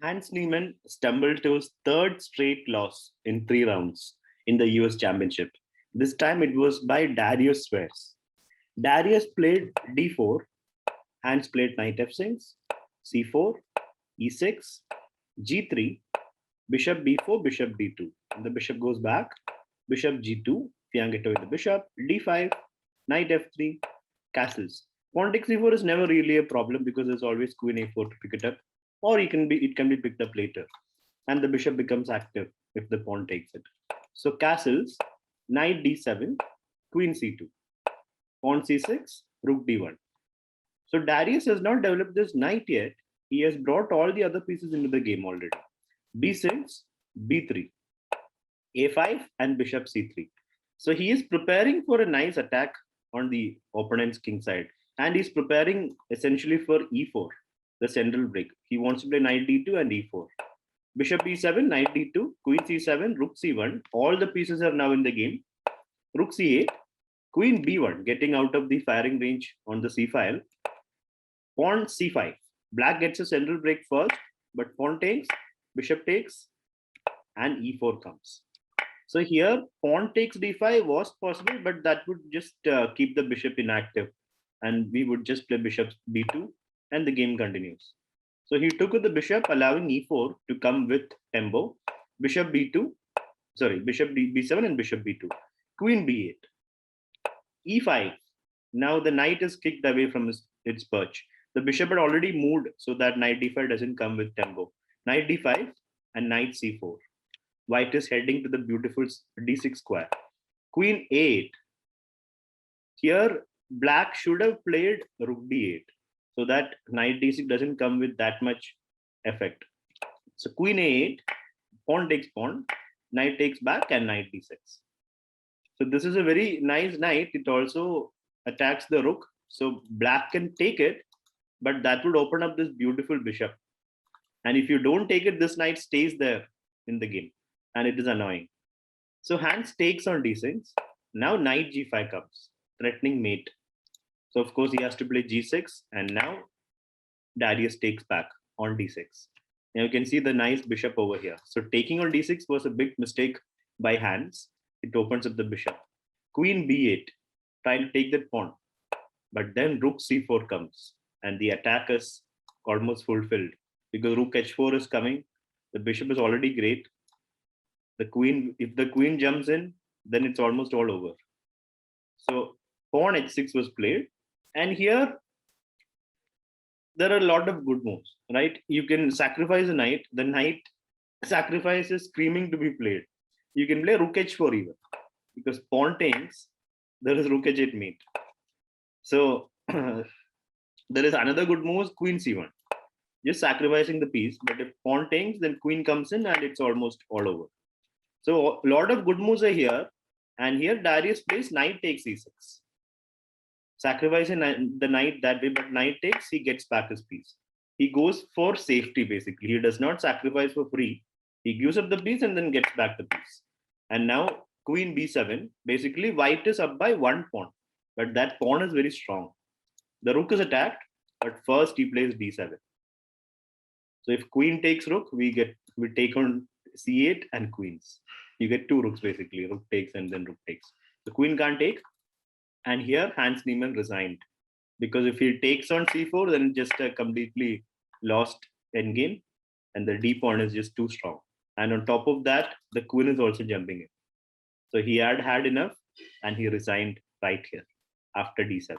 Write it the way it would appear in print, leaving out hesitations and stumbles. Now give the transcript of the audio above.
Hans Niemann stumbled to his third straight loss in 3 rounds in the US Championship. This time it was by Dariusz Swiercz. Darius played d4, Hans played knight f6, c4, e6, g3, bishop b4, bishop d2. And the bishop goes back, bishop g2, fianchetto with the bishop, d5, knight f3, castles. Pawn takes c4 is never really a problem because there's always queen a4 to pick it up, or it can be picked up later. And the bishop becomes active if the pawn takes it. So castles, knight d7, queen c2, pawn c6, rook d1. So Darius has not developed this knight yet. He has brought all the other pieces into the game already. b6, b3, a5, and bishop c3. So he is preparing for a nice attack on the opponent's king side. And he's preparing essentially for e4, the central break. He wants to play knight d2 and e4. Bishop e7, knight d2, queen c7, rook c1. All the pieces are now in the game. Rook c8, queen b1, getting out of the firing range on the c file. Pawn c5. Black gets a central break first, but pawn takes, bishop takes, and e4 comes. So here, pawn takes d5 was possible, but that would just keep the bishop inactive. And we would just play bishop b2, and the game continues. So he took with the bishop, allowing e4 to come with tempo. Bishop b2, bishop b7 and bishop b2. Queen b8. e5. Now the knight is kicked away from its perch. The bishop had already moved so that knight d5 doesn't come with tempo. Knight d5 and knight c4. White is heading to the beautiful d6 square. Queen a8. Here, black should have played rook d8 so that knight d6 doesn't come with that much effect. So queen a8, pawn takes pawn, knight takes back, and knight d6. So this is a very nice knight. It also attacks the rook. So black can take it, but that would open up this beautiful bishop. And if you don't take it, this knight stays there in the game, and it is annoying. So Hans takes on d6. Now knight g5 comes, threatening mate. So of course he has to play g6, and now Darius takes back on d6. Now you can see the nice bishop over here. So taking on d6 was a big mistake by Hans. It opens up the bishop. Queen b8, trying to take that pawn. But then rook c4 comes, and the attack is almost fulfilled because rook h4 is coming. The bishop is already great. The queen, if the queen jumps in, then it's almost all over. So pawn h6 was played. And here, there are a lot of good moves, right? You can sacrifice a knight. The knight sacrifice is screaming to be played. You can play rook h4 even, because pawn takes, there is rook h8 mate. So there is another good move, queen c1. Just sacrificing the piece, but if pawn takes, then queen comes in and it's almost all over. So a lot of good moves are here. And here Darius plays knight takes e6. Sacrificing the knight that way, but knight takes, he gets back his piece. He goes for safety, basically. He does not sacrifice for free. He gives up the piece and then gets back the piece. And now queen b7, basically white is up by one pawn, but that pawn is very strong. The rook is attacked, but first he plays d7. So if queen takes rook, we take on c8 and queens. You get two rooks basically, rook takes and then rook takes. The queen can't take. And here Hans Niemann resigned, because if he takes on c4, then just a completely lost endgame, and the d pawn is just too strong. And on top of that, the queen is also jumping in. So he had enough, and he resigned right here after d7.